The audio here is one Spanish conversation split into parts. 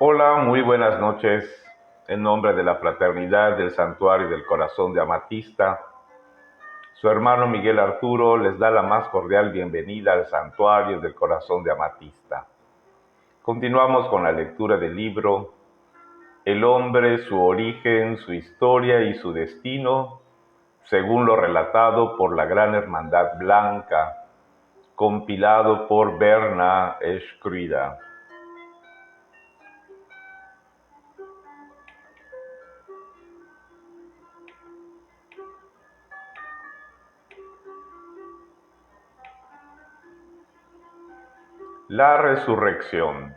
Hola, muy buenas noches. En nombre de la Fraternidad del Santuario del Corazón de Amatista, su hermano Miguel Arturo les da la más cordial bienvenida al Santuario del Corazón de Amatista. Continuamos con la lectura del libro El hombre, su origen, su historia y su destino, según lo relatado por la Gran Hermandad Blanca, compilado por Berna Escrida. La resurrección.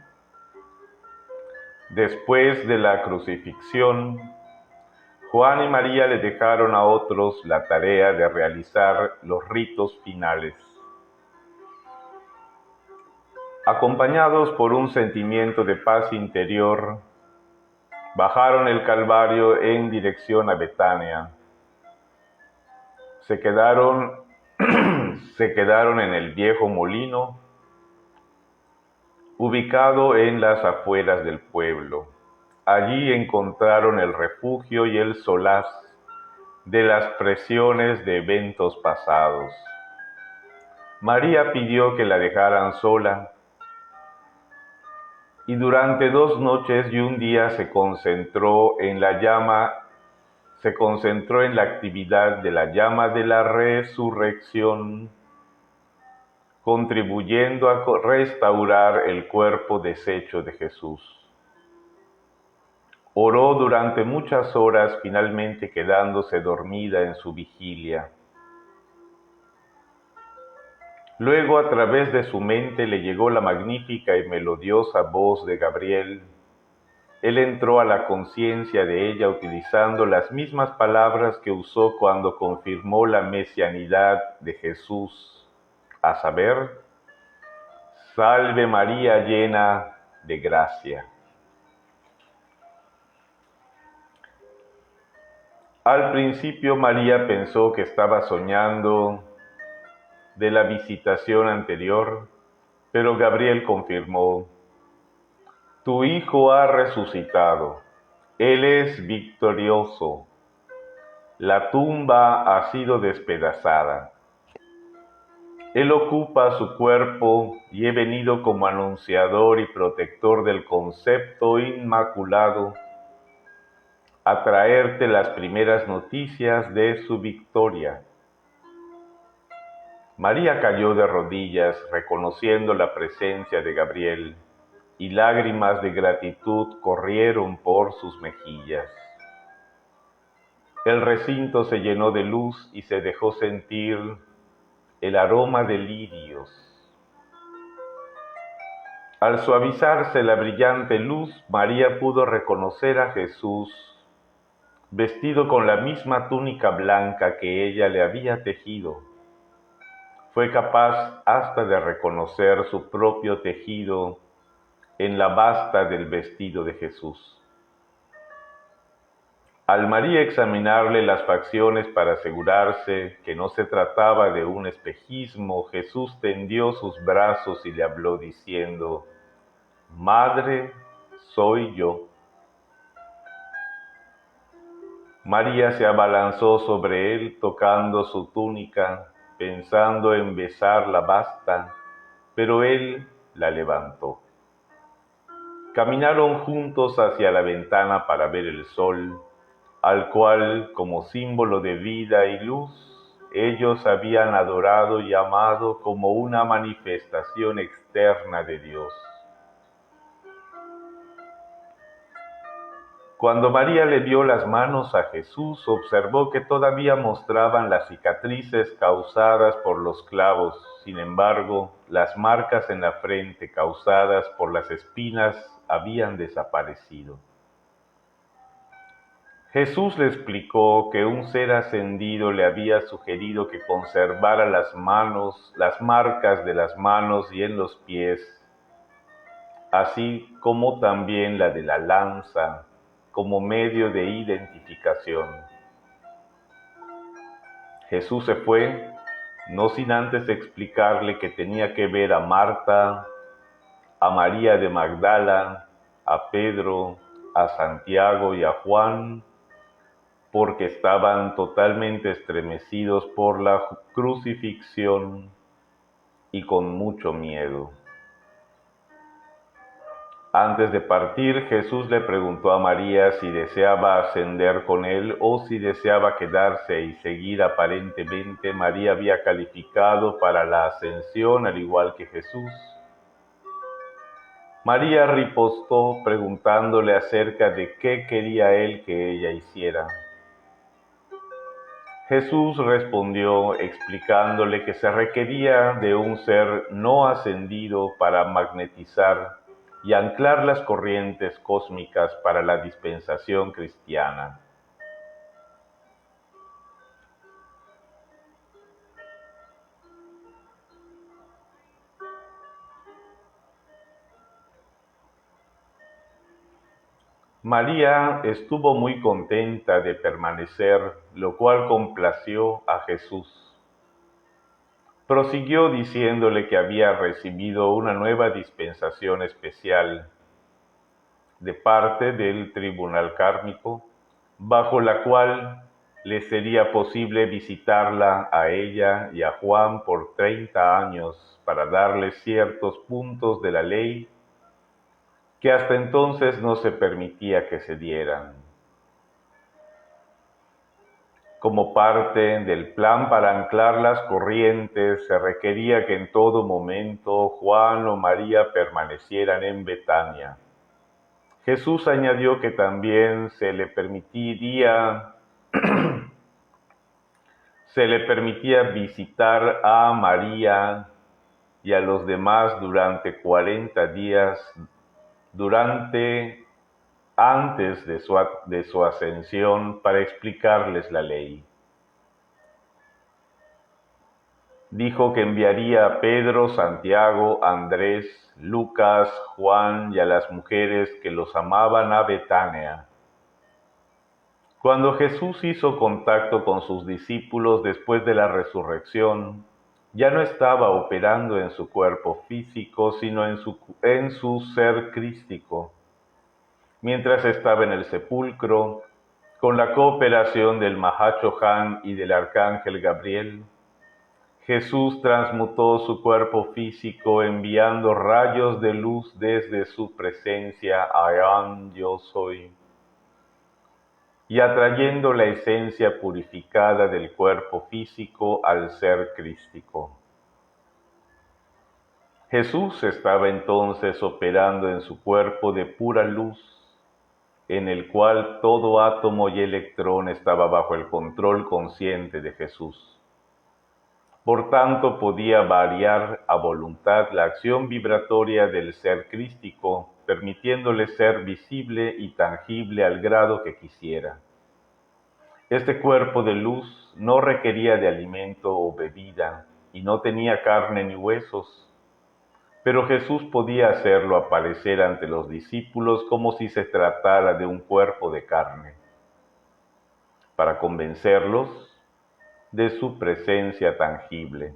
Después de la crucifixión, Juan y María le dejaron a otros la tarea de realizar los ritos finales. Acompañados por un sentimiento de paz interior, bajaron el Calvario en dirección a Betania. Se quedaron en el viejo molino, ubicado en las afueras del pueblo. Allí encontraron el refugio y el solaz de las presiones de eventos pasados. María pidió que la dejaran sola y durante 2 noches y un día se concentró en la actividad de la llama de la resurrección, contribuyendo a restaurar el cuerpo deshecho de Jesús. Oró durante muchas horas, finalmente quedándose dormida en su vigilia. Luego, a través de su mente, le llegó la magnífica y melodiosa voz de Gabriel. Él entró a la conciencia de ella utilizando las mismas palabras que usó cuando confirmó la mesianidad de Jesús, a saber, Salve María llena de gracia. Al principio María pensó que estaba soñando de la visitación anterior, pero Gabriel confirmó: Tu hijo ha resucitado, él es victorioso, la tumba ha sido despedazada, él ocupa su cuerpo y he venido como anunciador y protector del concepto inmaculado a traerte las primeras noticias de su victoria. María cayó de rodillas reconociendo la presencia de Gabriel, y lágrimas de gratitud corrieron por sus mejillas. El recinto se llenó de luz y se dejó sentir el aroma de lirios. Al suavizarse la brillante luz, María pudo reconocer a Jesús, vestido con la misma túnica blanca que ella le había tejido. Fue capaz hasta de reconocer su propio tejido en la basta del vestido de Jesús. Al María examinarle las facciones para asegurarse que no se trataba de un espejismo, Jesús tendió sus brazos y le habló diciendo: Madre, soy yo. María se abalanzó sobre él, tocando su túnica, pensando en besar la basta, pero él la levantó. Caminaron juntos hacia la ventana para ver el sol, al cual, como símbolo de vida y luz, ellos habían adorado y amado como una manifestación externa de Dios. Cuando María le vio las manos a Jesús, observó que todavía mostraban las cicatrices causadas por los clavos. Sin embargo, las marcas en la frente causadas por las espinas habían desaparecido. Jesús le explicó que un ser ascendido le había sugerido que conservara las marcas de las manos y en los pies, así como también la de la lanza, como medio de identificación. Jesús se fue, no sin antes explicarle que tenía que ver a Marta, a María de Magdala, a Pedro, a Santiago y a Juan, porque estaban totalmente estremecidos por la crucifixión y con mucho miedo. Antes de partir, Jesús le preguntó a María si deseaba ascender con él o si deseaba quedarse y seguir. Aparentemente, María había calificado para la ascensión al igual que Jesús. María ripostó preguntándole acerca de qué quería él que ella hiciera. Jesús respondió explicándole que se requería de un ser no ascendido para magnetizar y anclar las corrientes cósmicas para la dispensación cristiana. María estuvo muy contenta de permanecer, lo cual complació a Jesús. Prosiguió diciéndole que había recibido una nueva dispensación especial de parte del tribunal kármico, bajo la cual le sería posible visitarla a ella y a Juan por 30 años para darles ciertos puntos de la ley que hasta entonces no se permitía que se dieran. Como parte del plan para anclar las corrientes, se requería que en todo momento Juan o María permanecieran en Betania. Jesús añadió que también se le permitía visitar a María y a los demás durante 40 días antes de su ascensión para explicarles la ley. Dijo que enviaría a Pedro, Santiago, Andrés, Lucas, Juan y a las mujeres que los amaban a Betania. Cuando Jesús hizo contacto con sus discípulos después de la resurrección, ya no estaba operando en su cuerpo físico, sino en su ser crístico. Mientras estaba en el sepulcro, con la cooperación del Mahachohan y del Arcángel Gabriel, Jesús transmutó su cuerpo físico enviando rayos de luz desde su presencia Ayam Yo Soy y atrayendo la esencia purificada del cuerpo físico al ser crístico. Jesús estaba entonces operando en su cuerpo de pura luz, en el cual todo átomo y electrón estaba bajo el control consciente de Jesús. Por tanto, podía variar a voluntad la acción vibratoria del ser crístico, permitiéndole ser visible y tangible al grado que quisiera. Este cuerpo de luz no requería de alimento o bebida y no tenía carne ni huesos, pero Jesús podía hacerlo aparecer ante los discípulos como si se tratara de un cuerpo de carne, para convencerlos de su presencia tangible.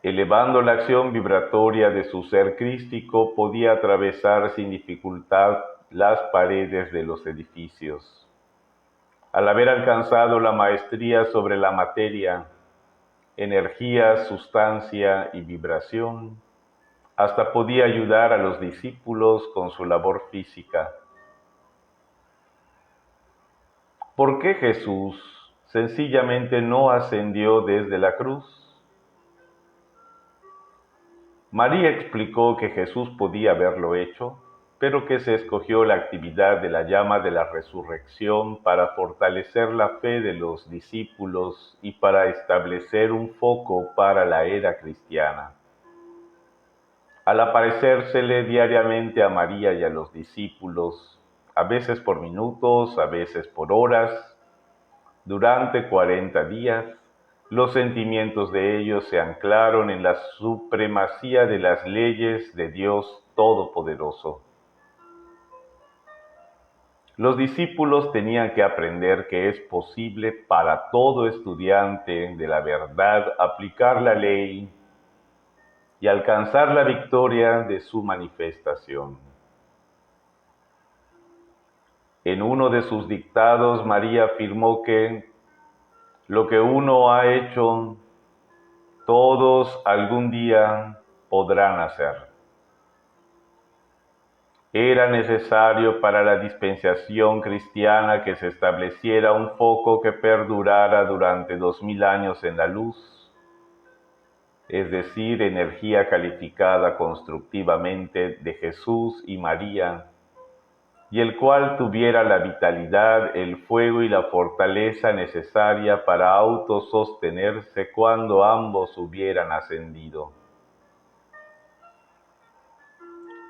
Elevando la acción vibratoria de su ser crístico, podía atravesar sin dificultad las paredes de los edificios. Al haber alcanzado la maestría sobre la materia, energía, sustancia y vibración, hasta podía ayudar a los discípulos con su labor física. ¿Por qué Jesús sencillamente no ascendió desde la cruz? María explicó que Jesús podía haberlo hecho, pero que se escogió la actividad de la llama de la resurrección para fortalecer la fe de los discípulos y para establecer un foco para la era cristiana. Al aparecérsele diariamente a María y a los discípulos, a veces por minutos, a veces por horas, durante 40 días, los sentimientos de ellos se anclaron en la supremacía de las leyes de Dios Todopoderoso. Los discípulos tenían que aprender que es posible para todo estudiante de la verdad aplicar la ley y alcanzar la victoria de su manifestación. En uno de sus dictados, María afirmó que lo que uno ha hecho, todos algún día podrán hacer. Era necesario para la dispensación cristiana que se estableciera un foco que perdurara durante 2000 años en la luz, es decir, energía calificada constructivamente de Jesús y María, y el cual tuviera la vitalidad, el fuego y la fortaleza necesaria para autosostenerse cuando ambos hubieran ascendido.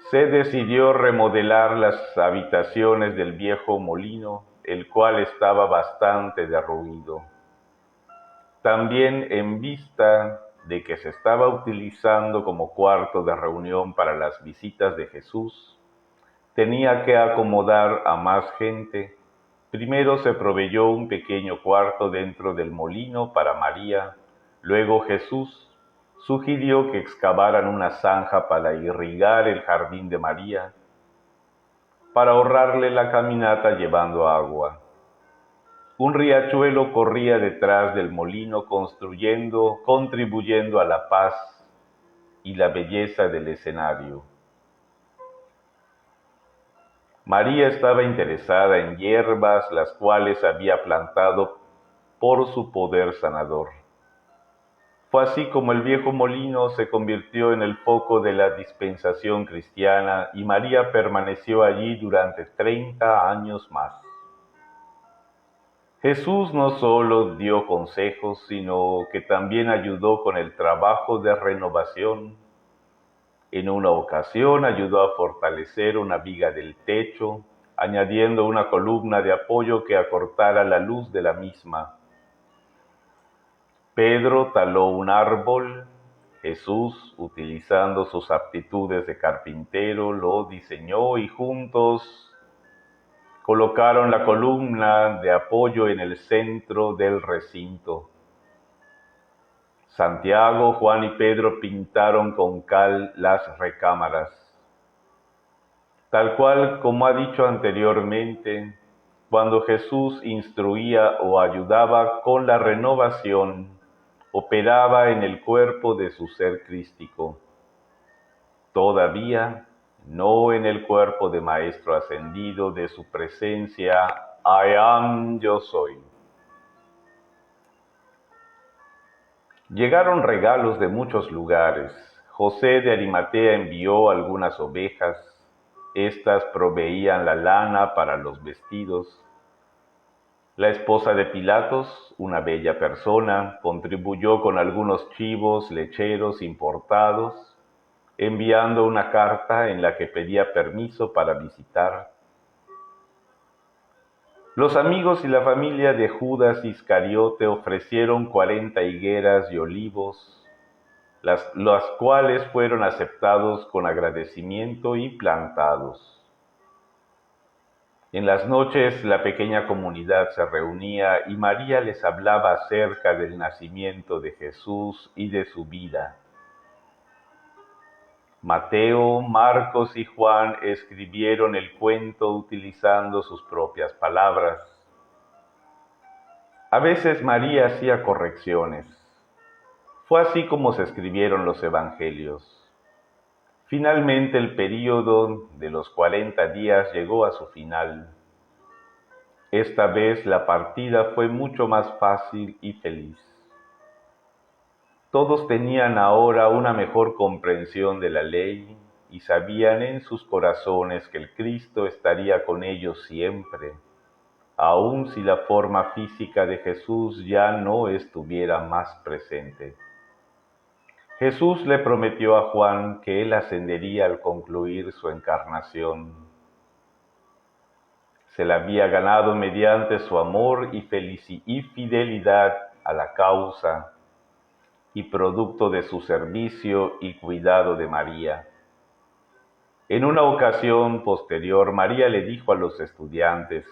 Se decidió remodelar las habitaciones del viejo molino, el cual estaba bastante derruido. También en vista de que se estaba utilizando como cuarto de reunión para las visitas de Jesús, tenía que acomodar a más gente. Primero se proveyó un pequeño cuarto dentro del molino para María. Luego Jesús sugirió que excavaran una zanja para irrigar el jardín de María, para ahorrarle la caminata llevando agua. Un riachuelo corría detrás del molino, contribuyendo a la paz y la belleza del escenario. María estaba interesada en hierbas, las cuales había plantado por su poder sanador. Fue así como el viejo molino se convirtió en el foco de la dispensación cristiana y María permaneció allí durante 30 años más. Jesús no solo dio consejos, sino que también ayudó con el trabajo de renovación. En una ocasión ayudó a fortalecer una viga del techo, añadiendo una columna de apoyo que acortara la luz de la misma. Pedro taló un árbol. Jesús, utilizando sus aptitudes de carpintero, lo diseñó y juntos colocaron la columna de apoyo en el centro del recinto. Santiago, Juan y Pedro pintaron con cal las recámaras. Tal cual como ha dicho anteriormente, cuando Jesús instruía o ayudaba con la renovación, operaba en el cuerpo de su ser crístico. Todavía no en el cuerpo de Maestro ascendido de su presencia, I am, yo soy. Llegaron regalos de muchos lugares. José de Arimatea envió algunas ovejas. Estas proveían la lana para los vestidos. La esposa de Pilatos, una bella persona, contribuyó con algunos chivos lecheros importados, enviando una carta en la que pedía permiso para visitar. Los amigos y la familia de Judas Iscariote ofrecieron 40 higueras y olivos, las cuales fueron aceptados con agradecimiento y plantados. En las noches la pequeña comunidad se reunía y María les hablaba acerca del nacimiento de Jesús y de su vida. Mateo, Marcos y Juan escribieron el cuento utilizando sus propias palabras. A veces María hacía correcciones. Fue así como se escribieron los evangelios. Finalmente el período de los 40 días llegó a su final. Esta vez la partida fue mucho más fácil y feliz. Todos tenían ahora una mejor comprensión de la ley y sabían en sus corazones que el Cristo estaría con ellos siempre, aun si la forma física de Jesús ya no estuviera más presente. Jesús le prometió a Juan que él ascendería al concluir su encarnación. Se la había ganado mediante su amor y fidelidad a la causa y producto de su servicio y cuidado de María. En una ocasión posterior, María le dijo a los estudiantes: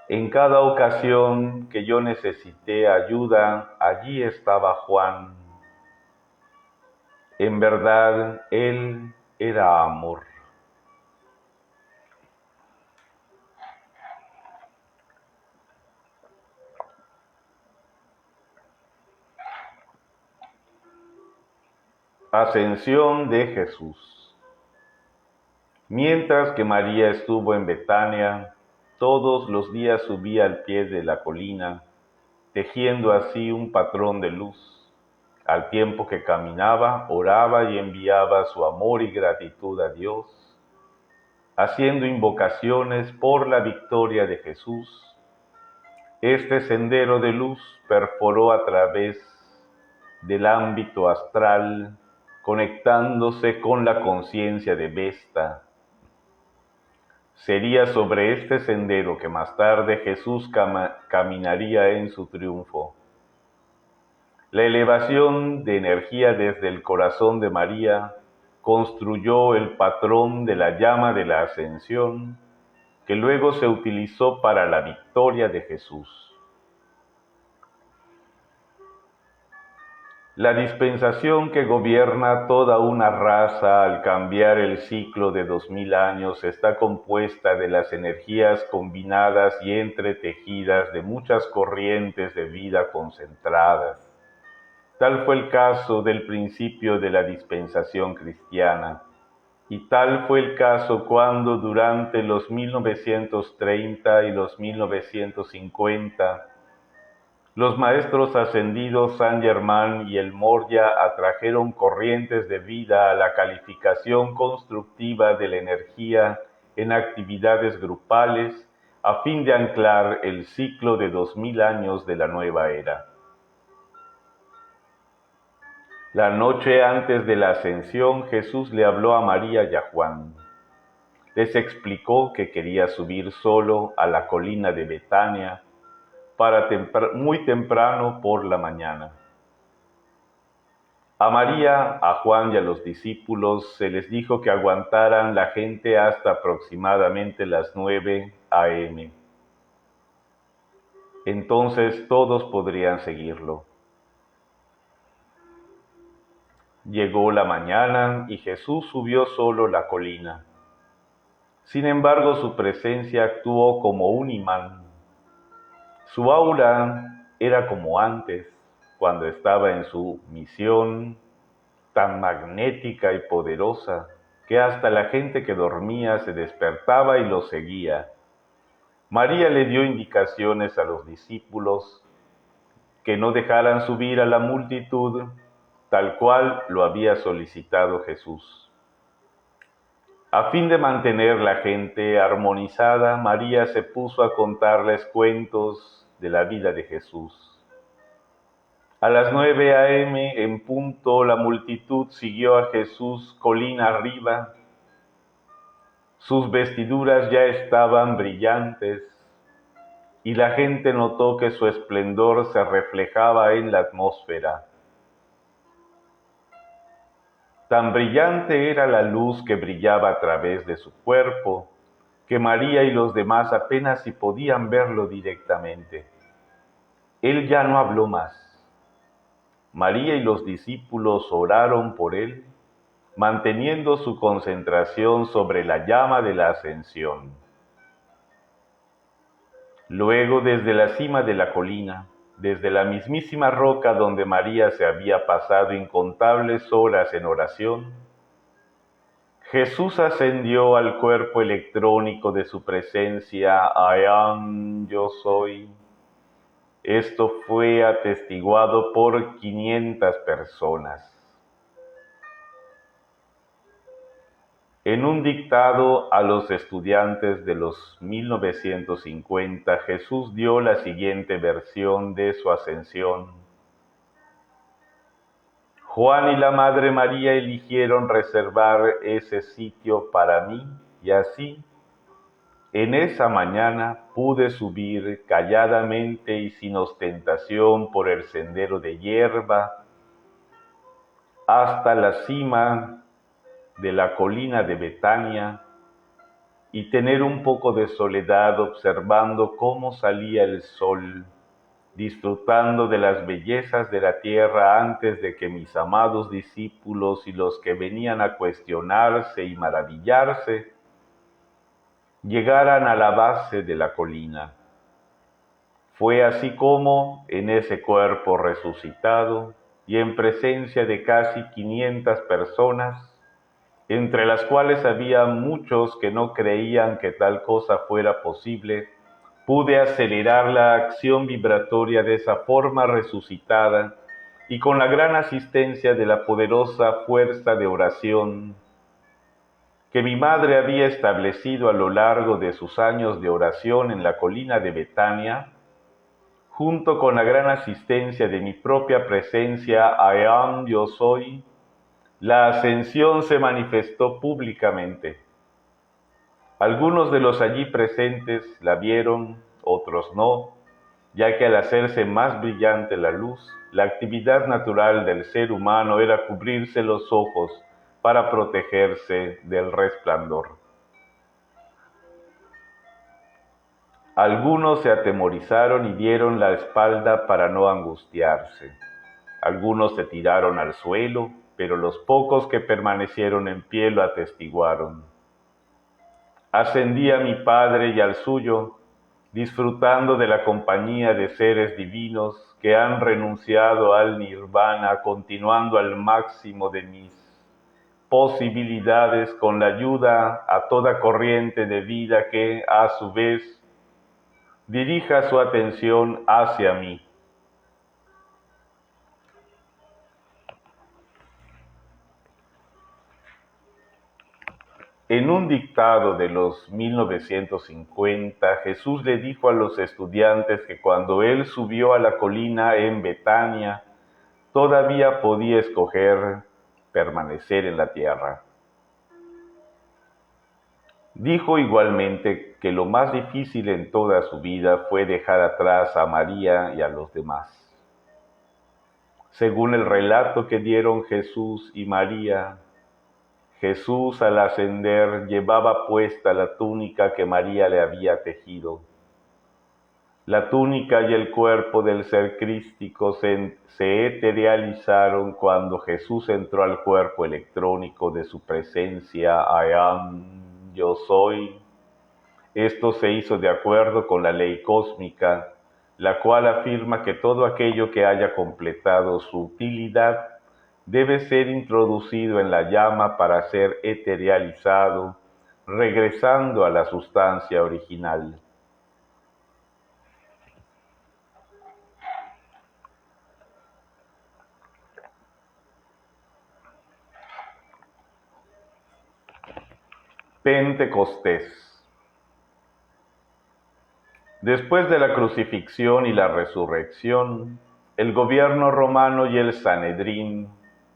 en cada ocasión que yo necesité ayuda, allí estaba Juan. En verdad, Él era amor. Ascensión de Jesús. Mientras que María estuvo en Betania, todos los días subía al pie de la colina, tejiendo así un patrón de luz. Al tiempo que caminaba, oraba y enviaba su amor y gratitud a Dios, haciendo invocaciones por la victoria de Jesús. Este sendero de luz perforó a través del ámbito astral, conectándose con la conciencia de Vesta. Sería sobre este sendero que más tarde Jesús caminaría en su triunfo. La elevación de energía desde el corazón de María construyó el patrón de la llama de la ascensión, que luego se utilizó para la victoria de Jesús. La dispensación que gobierna toda una raza al cambiar el ciclo de 2000 años está compuesta de las energías combinadas y entretejidas de muchas corrientes de vida concentradas. Tal fue el caso del principio de la dispensación cristiana, y tal fue el caso cuando durante los 1930 y los 1950 los maestros ascendidos Saint Germain y el Moria atrajeron corrientes de vida a la calificación constructiva de la energía en actividades grupales a fin de anclar el ciclo de 2000 años de la nueva era. La noche antes de la ascensión, Jesús le habló a María y a Juan. Les explicó que quería subir solo a la colina de Betania muy temprano por la mañana. A María, a Juan y a los discípulos se les dijo que aguantaran la gente hasta aproximadamente las 9 a.m. Entonces todos podrían seguirlo. Llegó la mañana y Jesús subió solo la colina. Sin embargo, su presencia actuó como un imán. Su aura era como antes, cuando estaba en su misión, tan magnética y poderosa, que hasta la gente que dormía se despertaba y lo seguía. María le dio indicaciones a los discípulos que no dejaran subir a la multitud, tal cual lo había solicitado Jesús. A fin de mantener la gente armonizada, María se puso a contarles cuentos de la vida de Jesús. A las 9 a.m. en punto, la multitud siguió a Jesús colina arriba. Sus vestiduras ya estaban brillantes y la gente notó que su esplendor se reflejaba en la atmósfera. Tan brillante era la luz que brillaba a través de su cuerpo, que María y los demás apenas si podían verlo directamente. Él ya no habló más. María y los discípulos oraron por él, manteniendo su concentración sobre la llama de la ascensión. Luego, desde la cima de la colina, desde la mismísima roca donde María se había pasado incontables horas en oración, Jesús ascendió al cuerpo electrónico de su presencia, I Am, yo soy. Esto fue atestiguado por 500 personas. En un dictado a los estudiantes de los 1950, Jesús dio la siguiente versión de su ascensión. Juan y la Madre María eligieron reservar ese sitio para mí y así, en esa mañana pude subir calladamente y sin ostentación por el sendero de hierba hasta la cima de la colina de Betania y tener un poco de soledad observando cómo salía el sol disfrutando de las bellezas de la tierra antes de que mis amados discípulos y los que venían a cuestionarse y maravillarse llegaran a la base de la colina. Fue así como, en ese cuerpo resucitado y en presencia de casi 500 personas, entre las cuales había muchos que no creían que tal cosa fuera posible, pude acelerar la acción vibratoria de esa forma resucitada y con la gran asistencia de la poderosa fuerza de oración que mi madre había establecido a lo largo de sus años de oración en la colina de Betania, junto con la gran asistencia de mi propia presencia, I Am, Yo Soy, la ascensión se manifestó públicamente. Algunos de los allí presentes la vieron, otros no, ya que al hacerse más brillante la luz, la actividad natural del ser humano era cubrirse los ojos para protegerse del resplandor. Algunos se atemorizaron y dieron la espalda para no angustiarse. Algunos se tiraron al suelo, pero los pocos que permanecieron en pie lo atestiguaron. Ascendí a mi Padre y al suyo, disfrutando de la compañía de seres divinos que han renunciado al nirvana, continuando al máximo de mis posibilidades con la ayuda a toda corriente de vida que, a su vez, dirija su atención hacia mí. En un dictado de los 1950, Jesús le dijo a los estudiantes que cuando él subió a la colina en Betania, todavía podía escoger permanecer en la tierra. Dijo igualmente que lo más difícil en toda su vida fue dejar atrás a María y a los demás. Según el relato que dieron Jesús y María, Jesús al ascender llevaba puesta la túnica que María le había tejido. La túnica y el cuerpo del ser crístico se eterealizaron cuando Jesús entró al cuerpo electrónico de su presencia, I Am, Yo Soy. Esto se hizo de acuerdo con la ley cósmica, la cual afirma que todo aquello que haya completado su utilidad debe ser introducido en la llama para ser eterealizado, regresando a la sustancia original. Pentecostés. Después de la crucifixión y la resurrección, el gobierno romano y el Sanedrín,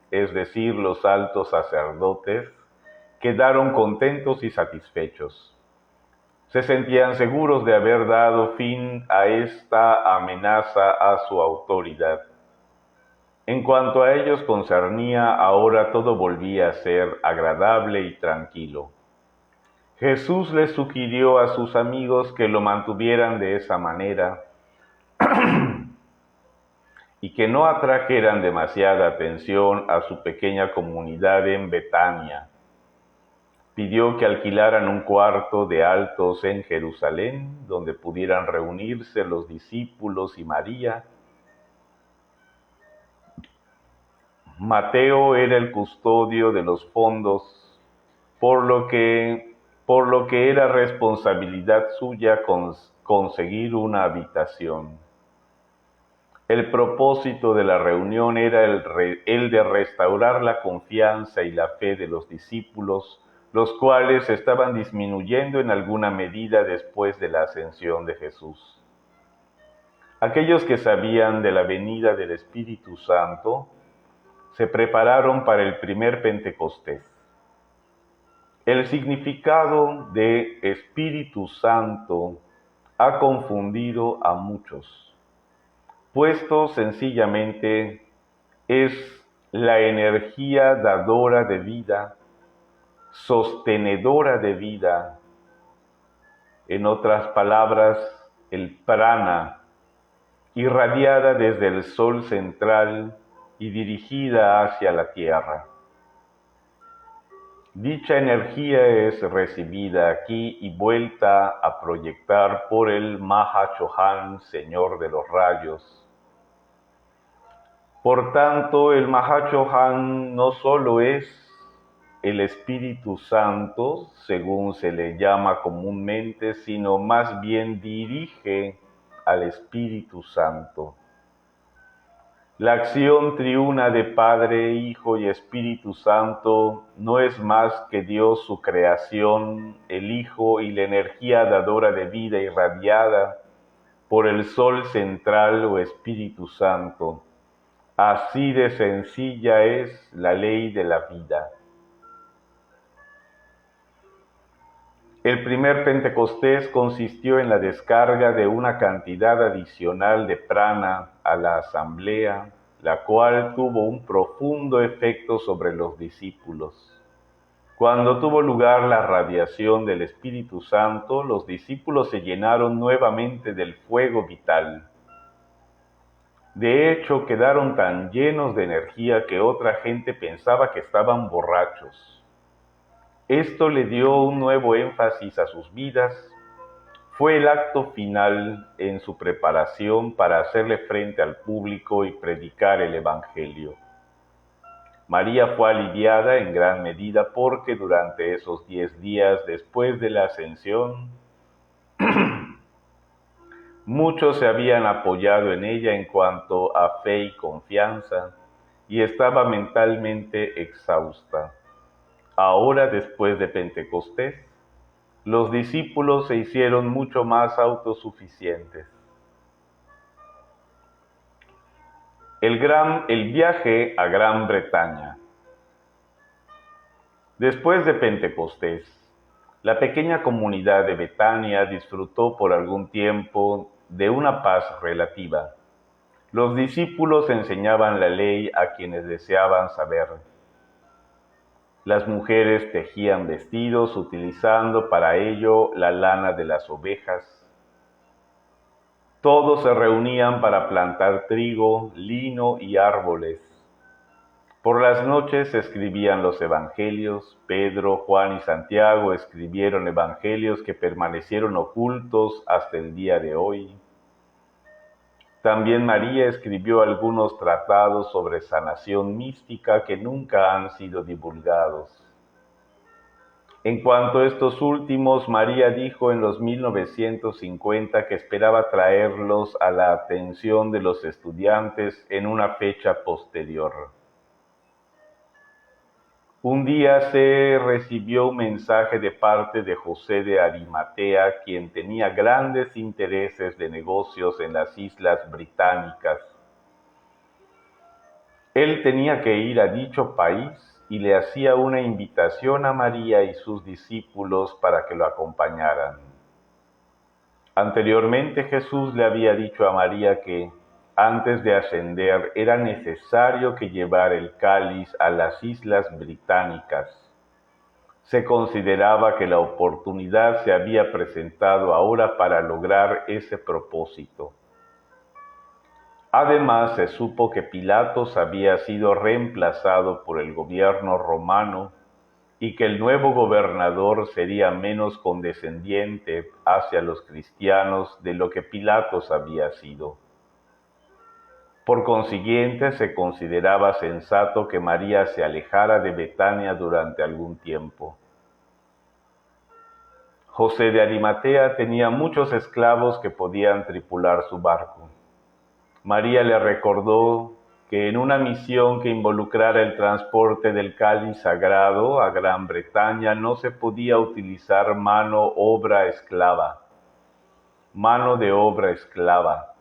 es decir, los altos sacerdotes, quedaron contentos y satisfechos. Se sentían seguros de haber dado fin a esta amenaza a su autoridad. En cuanto a ellos concernía, ahora todo volvía a ser agradable y tranquilo. Jesús les sugirió a sus amigos que lo mantuvieran de esa manera y que no atrajeran demasiada atención a su pequeña comunidad en Betania. Pidió que alquilaran un cuarto de altos en Jerusalén, donde pudieran reunirse los discípulos y María. Mateo era el custodio de los fondos, por lo que era responsabilidad suya conseguir una habitación. El propósito de la reunión era el de restaurar la confianza y la fe de los discípulos, los cuales estaban disminuyendo en alguna medida después de la ascensión de Jesús. Aquellos que sabían de la venida del Espíritu Santo se prepararon para el primer Pentecostés. El significado de Espíritu Santo ha confundido a muchos, puesto sencillamente es la energía dadora de vida, sostenedora de vida, en otras palabras, el prana, irradiada desde el sol central y dirigida hacia la tierra. Dicha energía es recibida aquí y vuelta a proyectar por el Mahachohan, Señor de los Rayos. Por tanto, el Mahachohan no solo es el Espíritu Santo, según se le llama comúnmente, sino más bien dirige al Espíritu Santo. La acción triuna de Padre, Hijo y Espíritu Santo no es más que Dios, su creación, el Hijo y la energía dadora de vida irradiada por el Sol central o Espíritu Santo. Así de sencilla es la ley de la vida. El primer Pentecostés consistió en la descarga de una cantidad adicional de prana a la asamblea, la cual tuvo un profundo efecto sobre los discípulos. Cuando tuvo lugar la radiación del Espíritu Santo, los discípulos se llenaron nuevamente del fuego vital. De hecho, quedaron tan llenos de energía que otra gente pensaba que estaban borrachos. Esto le dio un nuevo énfasis a sus vidas. Fue el acto final en su preparación para hacerle frente al público y predicar el Evangelio. María fue aliviada en gran medida porque durante esos 10 días después de la ascensión, muchos se habían apoyado en ella en cuanto a fe y confianza, y estaba mentalmente exhausta. Ahora, después de Pentecostés, los discípulos se hicieron mucho más autosuficientes. El viaje a Gran Bretaña. Después de Pentecostés, la pequeña comunidad de Betania disfrutó por algún tiempo de una paz relativa. Los discípulos enseñaban la ley a quienes deseaban saber. Las mujeres tejían vestidos utilizando para ello la lana de las ovejas. Todos se reunían para plantar trigo, lino y árboles. Por las noches se escribían los evangelios. Pedro, Juan y Santiago escribieron evangelios que permanecieron ocultos hasta el día de hoy. También María escribió algunos tratados sobre sanación mística que nunca han sido divulgados. En cuanto a estos últimos, María dijo en los 1950 que esperaba traerlos a la atención de los estudiantes en una fecha posterior. Un día se recibió un mensaje de parte de José de Arimatea, quien tenía grandes intereses de negocios en las Islas Británicas. Él tenía que ir a dicho país y le hacía una invitación a María y sus discípulos para que lo acompañaran. Anteriormente Jesús le había dicho a María que, antes de ascender, era necesario que llevara el cáliz a las Islas Británicas. Se consideraba que la oportunidad se había presentado ahora para lograr ese propósito. Además, se supo que Pilatos había sido reemplazado por el gobierno romano y que el nuevo gobernador sería menos condescendiente hacia los cristianos de lo que Pilatos había sido. Por consiguiente, se consideraba sensato que María se alejara de Betania durante algún tiempo. José de Arimatea tenía muchos esclavos que podían tripular su barco. María le recordó que en una misión que involucrara el transporte del cáliz sagrado a Gran Bretaña no se podía utilizar mano de obra esclava.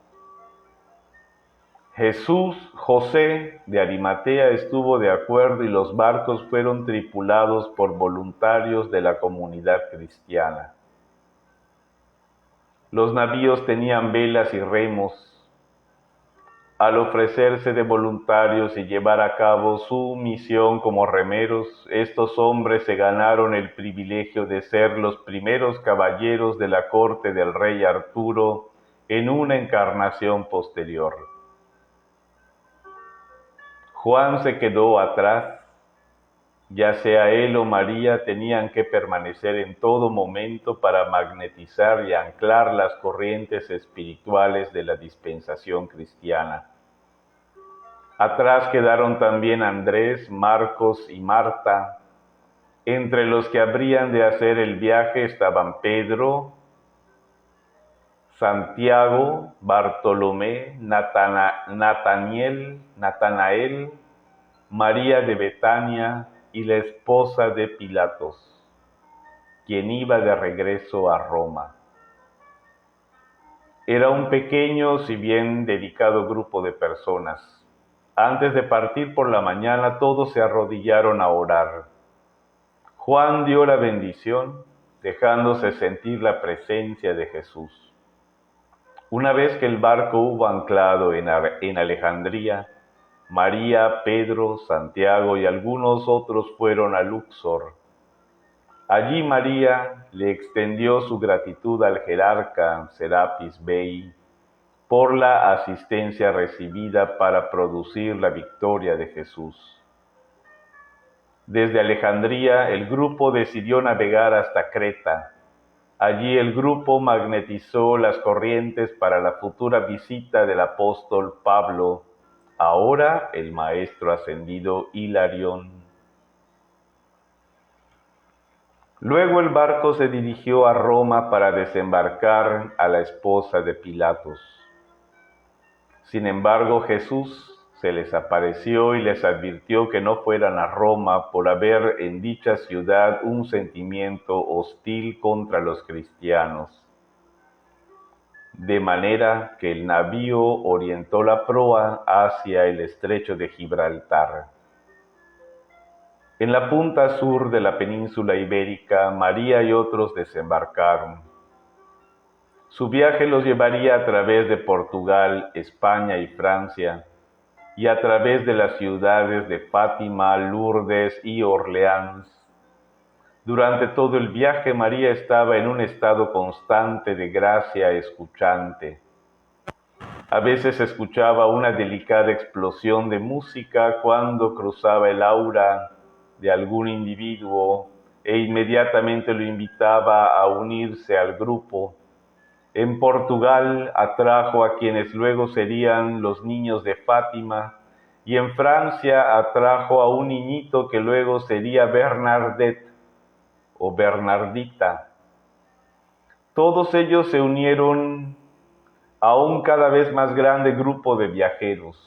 José de Arimatea estuvo de acuerdo y los barcos fueron tripulados por voluntarios de la comunidad cristiana. Los navíos tenían velas y remos. Al ofrecerse de voluntarios y llevar a cabo su misión como remeros, estos hombres se ganaron el privilegio de ser los primeros caballeros de la corte del rey Arturo en una encarnación posterior. Juan se quedó atrás. Ya sea él o María tenían que permanecer en todo momento para magnetizar y anclar las corrientes espirituales de la dispensación cristiana. Atrás quedaron también Andrés, Marcos y Marta. Entre los que habrían de hacer el viaje estaban Pedro, Santiago, Bartolomé, Natanael, María de Betania y la esposa de Pilatos, quien iba de regreso a Roma. Era un pequeño, si bien dedicado grupo de personas. Antes de partir por la mañana, todos se arrodillaron a orar. Juan dio la bendición, dejándose sentir la presencia de Jesús. Una vez que el barco hubo anclado en Alejandría, María, Pedro, Santiago y algunos otros fueron a Luxor. Allí María le extendió su gratitud al jerarca Serapis Bey por la asistencia recibida para producir la victoria de Jesús. Desde Alejandría, el grupo decidió navegar hasta Creta. Allí el grupo magnetizó las corrientes para la futura visita del apóstol Pablo, ahora el maestro ascendido Hilarión. Luego el barco se dirigió a Roma para desembarcar a la esposa de Pilatos. Sin embargo, Jesús se les apareció y les advirtió que no fueran a Roma por haber en dicha ciudad un sentimiento hostil contra los cristianos. De manera que el navío orientó la proa hacia el estrecho de Gibraltar. En la punta sur de la península ibérica, María y otros desembarcaron. Su viaje los llevaría a través de Portugal, España y Francia, y a través de las ciudades de Fátima, Lourdes y Orleans. Durante todo el viaje, María estaba en un estado constante de gracia escuchante. A veces escuchaba una delicada explosión de música cuando cruzaba el aura de algún individuo e inmediatamente lo invitaba a unirse al grupo. En Portugal atrajo a quienes luego serían los niños de Fátima y en Francia atrajo a un niñito que luego sería Bernadette o Bernardita. Todos ellos se unieron a un cada vez más grande grupo de viajeros.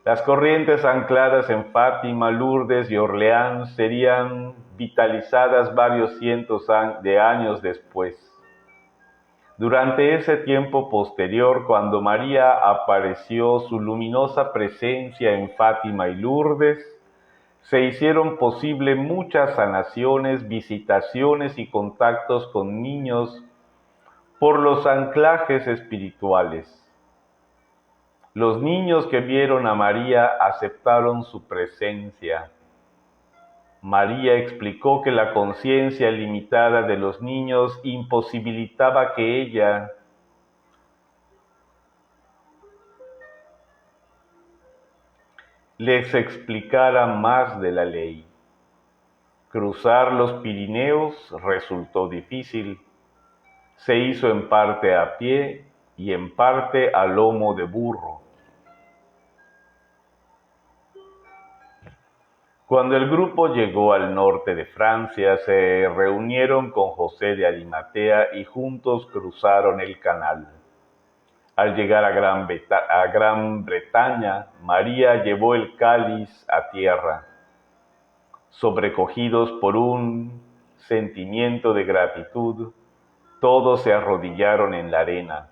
Las corrientes ancladas en Fátima, Lourdes y Orleans serían vitalizadas varios cientos de años después. Durante ese tiempo posterior, cuando María apareció su luminosa presencia en Fátima y Lourdes, se hicieron posible muchas sanaciones, visitaciones y contactos con niños por los anclajes espirituales. Los niños que vieron a María aceptaron su presencia. María explicó que la conciencia limitada de los niños imposibilitaba que ella les explicara más de la ley. Cruzar los Pirineos resultó difícil. Se hizo en parte a pie y en parte a lomo de burro. Cuando el grupo llegó al norte de Francia, se reunieron con José de Arimatea y juntos cruzaron el canal. Al llegar a Gran Bretaña, María llevó el cáliz a tierra. Sobrecogidos por un sentimiento de gratitud, todos se arrodillaron en la arena.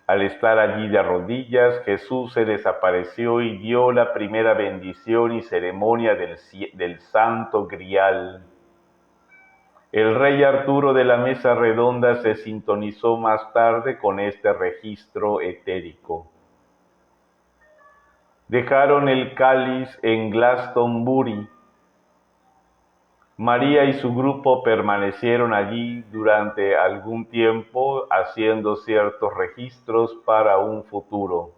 Al estar allí de rodillas, Jesús se les apareció y dio la primera bendición y ceremonia del Santo Grial. El rey Arturo de la Mesa Redonda se sintonizó más tarde con este registro etérico. Dejaron el cáliz en Glastonbury. María y su grupo permanecieron allí durante algún tiempo haciendo ciertos registros para un futuro.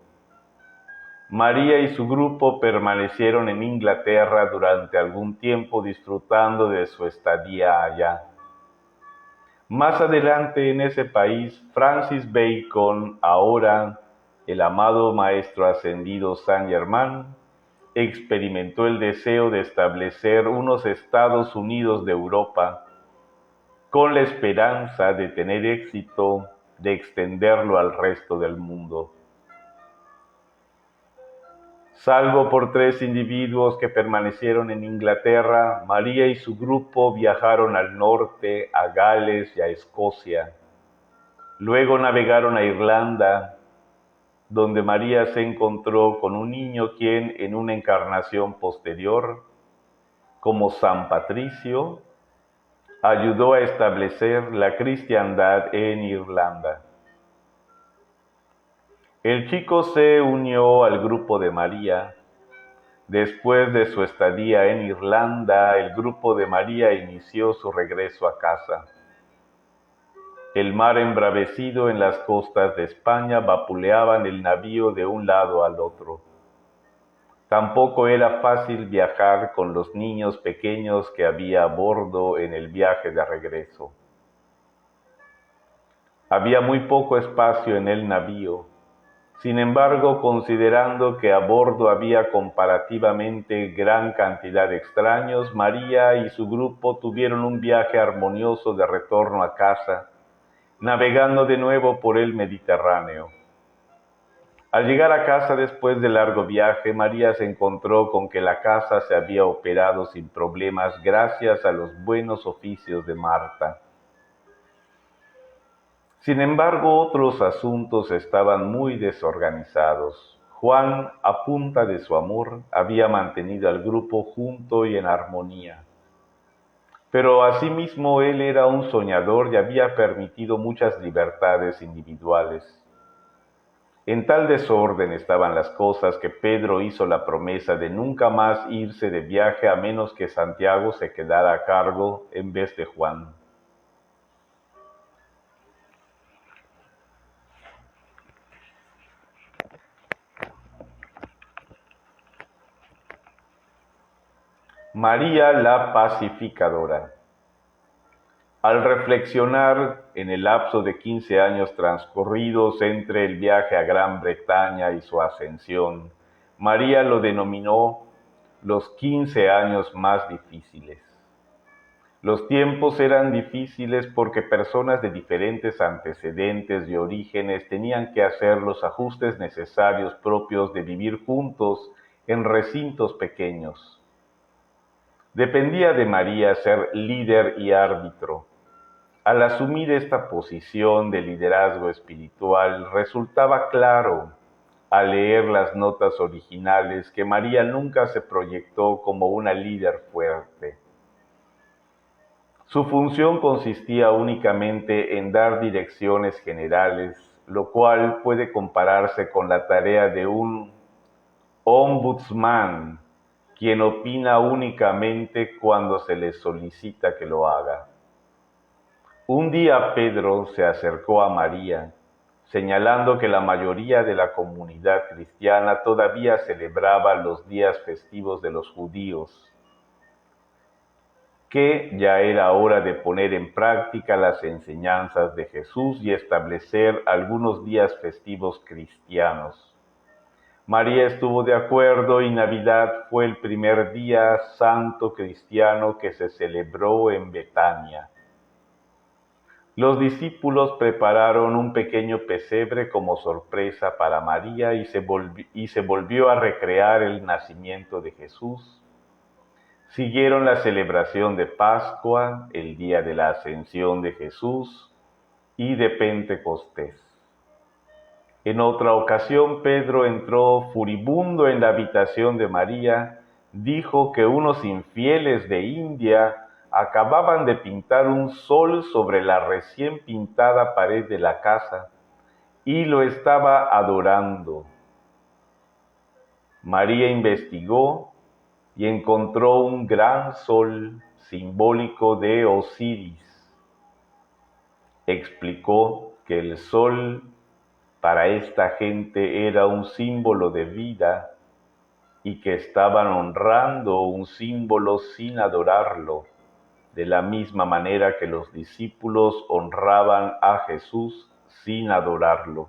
María y su grupo permanecieron en Inglaterra durante algún tiempo disfrutando de su estadía allá. Más adelante en ese país, Francis Bacon, ahora el amado Maestro Ascendido Saint Germain, experimentó el deseo de establecer unos Estados Unidos de Europa, con la esperanza de tener éxito de extenderlo al resto del mundo. Salvo por 3 individuos que permanecieron en Inglaterra, María y su grupo viajaron al norte, a Gales y a Escocia. Luego navegaron a Irlanda, donde María se encontró con un niño quien, en una encarnación posterior, como San Patricio, ayudó a establecer la cristiandad en Irlanda. El chico se unió al grupo de María. Después de su estadía en Irlanda, el grupo de María inició su regreso a casa. El mar embravecido en las costas de España vapuleaban el navío de un lado al otro. Tampoco era fácil viajar con los niños pequeños que había a bordo en el viaje de regreso. Había muy poco espacio en el navío. Sin embargo, considerando que a bordo había comparativamente gran cantidad de extraños, María y su grupo tuvieron un viaje armonioso de retorno a casa, navegando de nuevo por el Mediterráneo. Al llegar a casa después del largo viaje, María se encontró con que la casa se había operado sin problemas gracias a los buenos oficios de Marta. Sin embargo, otros asuntos estaban muy desorganizados. Juan, a punta de su amor, había mantenido al grupo junto y en armonía. Pero asimismo él era un soñador y había permitido muchas libertades individuales. En tal desorden estaban las cosas que Pedro hizo la promesa de nunca más irse de viaje a menos que Santiago se quedara a cargo en vez de Juan. María la pacificadora. Al reflexionar en el lapso de 15 años transcurridos entre el viaje a Gran Bretaña y su ascensión, María lo denominó los 15 años más difíciles. Los tiempos eran difíciles porque personas de diferentes antecedentes y orígenes tenían que hacer los ajustes necesarios propios de vivir juntos en recintos pequeños. Dependía de María ser líder y árbitro. Al asumir esta posición de liderazgo espiritual, resultaba claro, al leer las notas originales, que María nunca se proyectó como una líder fuerte. Su función consistía únicamente en dar direcciones generales, lo cual puede compararse con la tarea de un ombudsman, quien opina únicamente cuando se le solicita que lo haga. Un día Pedro se acercó a María, señalando que la mayoría de la comunidad cristiana todavía celebraba los días festivos de los judíos, que ya era hora de poner en práctica las enseñanzas de Jesús y establecer algunos días festivos cristianos. María estuvo de acuerdo y Navidad fue el primer día santo cristiano que se celebró en Betania. Los discípulos prepararon un pequeño pesebre como sorpresa para María y se volvió a recrear el nacimiento de Jesús. Siguieron la celebración de Pascua, el día de la Ascensión de Jesús y de Pentecostés. En otra ocasión, Pedro entró furibundo en la habitación de María, dijo que unos infieles de India acababan de pintar un sol sobre la recién pintada pared de la casa y lo estaba adorando. María investigó y encontró un gran sol simbólico de Osiris. Explicó que el sol para esta gente era un símbolo de vida y que estaban honrando un símbolo sin adorarlo, de la misma manera que los discípulos honraban a Jesús sin adorarlo.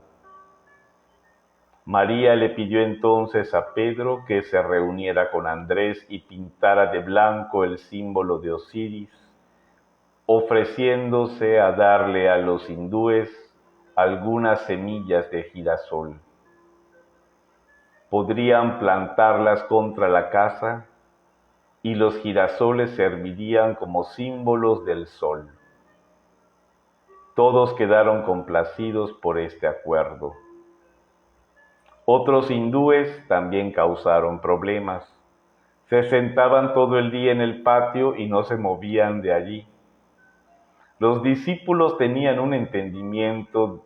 María le pidió entonces a Pedro que se reuniera con Andrés y pintara de blanco el símbolo de Osiris, ofreciéndose a darle a los hindúes algunas semillas de girasol. Podrían plantarlas contra la casa y los girasoles servirían como símbolos del sol. Todos quedaron complacidos por este acuerdo. Otros hindúes también causaron problemas. Se sentaban todo el día en el patio y no se movían de allí. Los discípulos tenían un entendimiento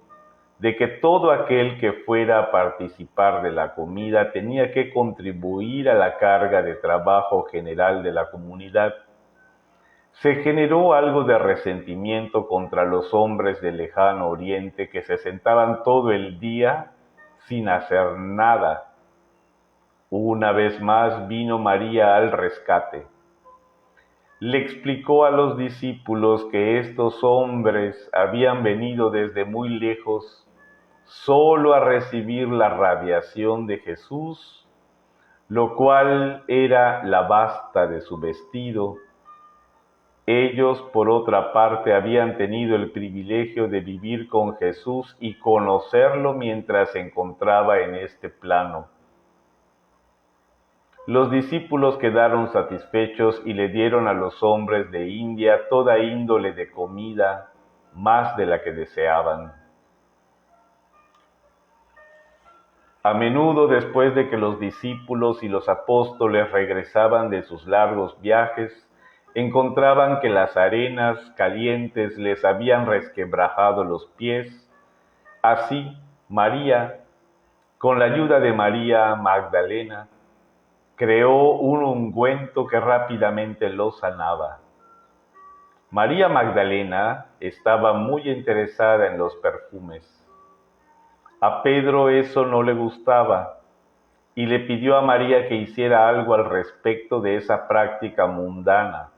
de que todo aquel que fuera a participar de la comida tenía que contribuir a la carga de trabajo general de la comunidad. Se generó algo de resentimiento contra los hombres del lejano oriente que se sentaban todo el día sin hacer nada. Una vez más vino María al rescate. Le explicó a los discípulos que estos hombres habían venido desde muy lejos solo a recibir la radiación de Jesús, lo cual era la basta de su vestido. Ellos, por otra parte, habían tenido el privilegio de vivir con Jesús y conocerlo mientras se encontraba en este plano. Los discípulos quedaron satisfechos y le dieron a los hombres de India toda índole de comida, más de la que deseaban. A menudo, después de que los discípulos y los apóstoles regresaban de sus largos viajes, encontraban que las arenas calientes les habían resquebrajado los pies. Así, María, con la ayuda de María Magdalena, creó un ungüento que rápidamente los sanaba. María Magdalena estaba muy interesada en los perfumes. A Pedro eso no le gustaba y le pidió a María que hiciera algo al respecto de esa práctica mundana.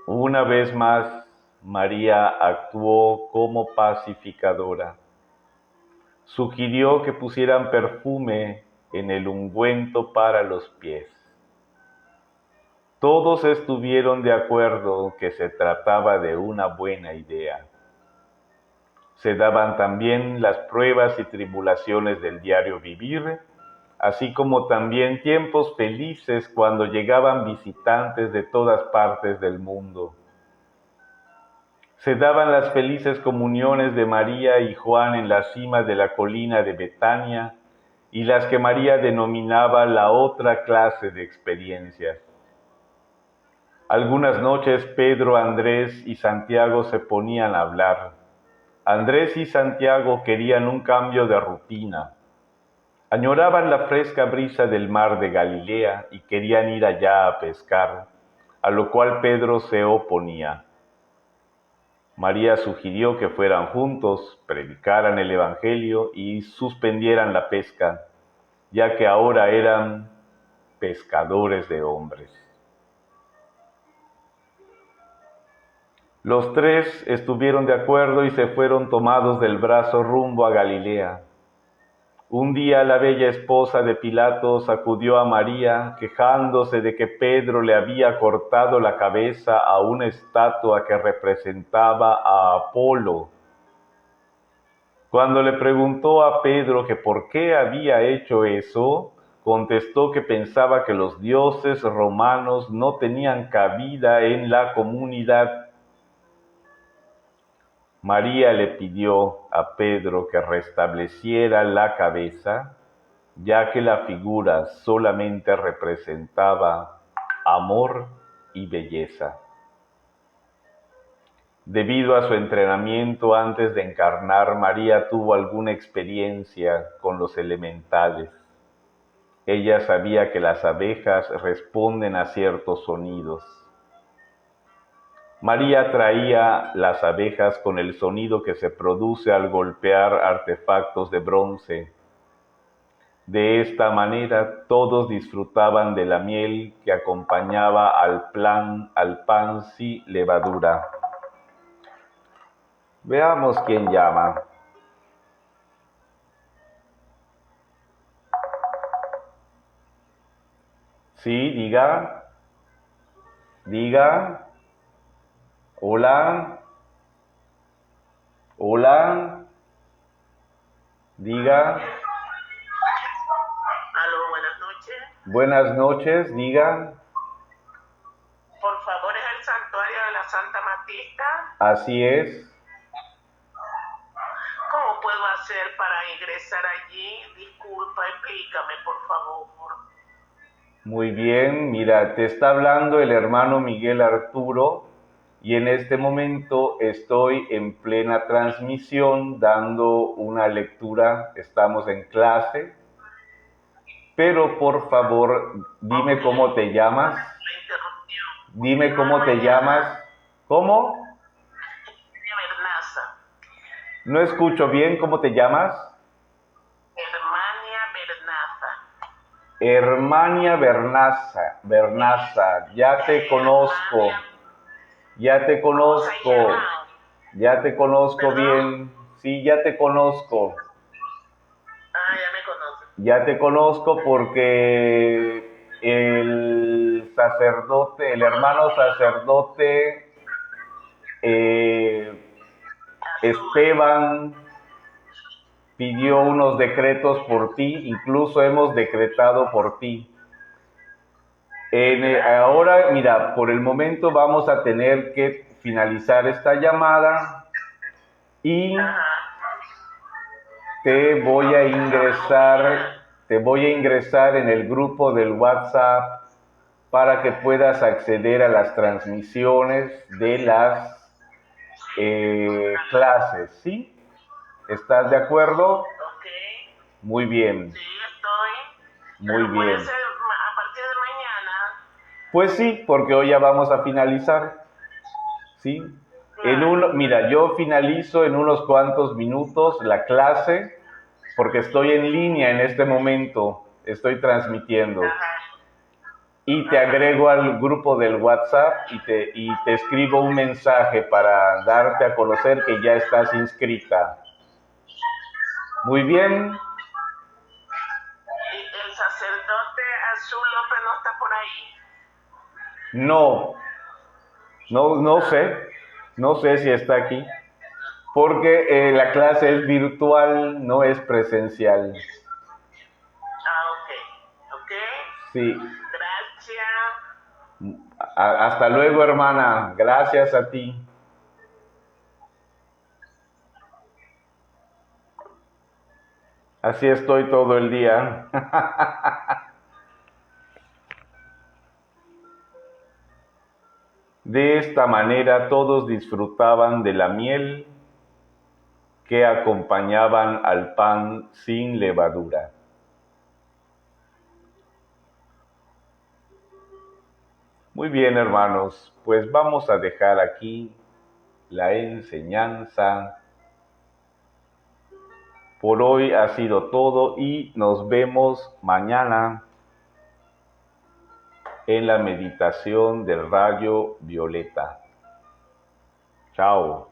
Una vez más, María actuó como pacificadora. Sugirió que pusieran perfume en el ungüento para los pies. Todos estuvieron de acuerdo que se trataba de una buena idea. Se daban también las pruebas y tribulaciones del diario vivir, así como también tiempos felices cuando llegaban visitantes de todas partes del mundo. Se daban las felices comuniones de María y Juan en la cima de la colina de Betania y las que María denominaba la otra clase de experiencias. Algunas noches Pedro, Andrés y Santiago se ponían a hablar. Andrés y Santiago querían un cambio de rutina. Añoraban la fresca brisa del mar de Galilea y querían ir allá a pescar, a lo cual Pedro se oponía. María sugirió que fueran juntos, predicaran el Evangelio y suspendieran la pesca, ya que ahora eran pescadores de hombres. Los tres estuvieron de acuerdo y se fueron tomados del brazo rumbo a Galilea. Un día la bella esposa de Pilato acudió a María, quejándose de que Pedro le había cortado la cabeza a una estatua que representaba a Apolo. Cuando le preguntó a Pedro que por qué había hecho eso, contestó que pensaba que los dioses romanos no tenían cabida en la comunidad. María le pidió a Pedro que restableciera la cabeza, ya que la figura solamente representaba amor y belleza. Debido a su entrenamiento antes de encarnar, María tuvo alguna experiencia con los elementales. Ella sabía que las abejas responden a ciertos sonidos. María traía las abejas con el sonido que se produce al golpear artefactos de bronce. De esta manera todos disfrutaban de la miel que acompañaba al pan sin levadura. Veamos quién llama. Sí, diga. Diga. Hola. Hola. Diga. Aló, buenas noches. Buenas noches, diga. Por favor, ¿es el santuario de la Santa Matista? Así es. ¿Cómo puedo hacer para ingresar allí? Disculpa, explícame, por favor. Muy bien, mira, te está hablando el hermano Miguel Arturo y en este momento estoy en plena transmisión dando una lectura, estamos en clase, pero por favor dime cómo te llamas, La interrupción. dime cómo te llamas, ¿cómo? Bernaza. No escucho bien, ¿cómo te llamas? Hermania Bernaza. Hermania Bernaza, ya te conozco, ya te conozco, ya te conozco bien, sí, ya te conozco. Ah, ya me conoces. Ya te conozco porque el sacerdote, el hermano sacerdote Esteban pidió unos decretos por ti, incluso hemos decretado por ti. Ahora, mira, por el momento vamos a tener que finalizar esta llamada y te voy a ingresar en el grupo del WhatsApp para que puedas acceder a las transmisiones de las clases, ¿sí? ¿Estás de acuerdo? Ok. Muy bien. Sí, estoy. Muy Pero puede bien. ser a partir de mañana. Pues sí, porque hoy ya vamos a finalizar, ¿sí? Mira, yo finalizo en unos cuantos minutos la clase porque estoy en línea en este momento, estoy transmitiendo. Y te agrego al grupo del WhatsApp y te escribo un mensaje para darte a conocer que ya estás inscrita. Muy bien. ¿Y el sacerdote Azul López no está por ahí? No sé si está aquí, porque la clase es virtual, no es presencial. Ah, ok. Sí. Gracias. Hasta luego, hermana. Gracias a ti. Así estoy todo el día. De esta manera todos disfrutaban de la miel que acompañaban al pan sin levadura. Muy bien, hermanos, pues vamos a dejar aquí la enseñanza. Por hoy ha sido todo y nos vemos mañana en la meditación del rayo violeta. Chao.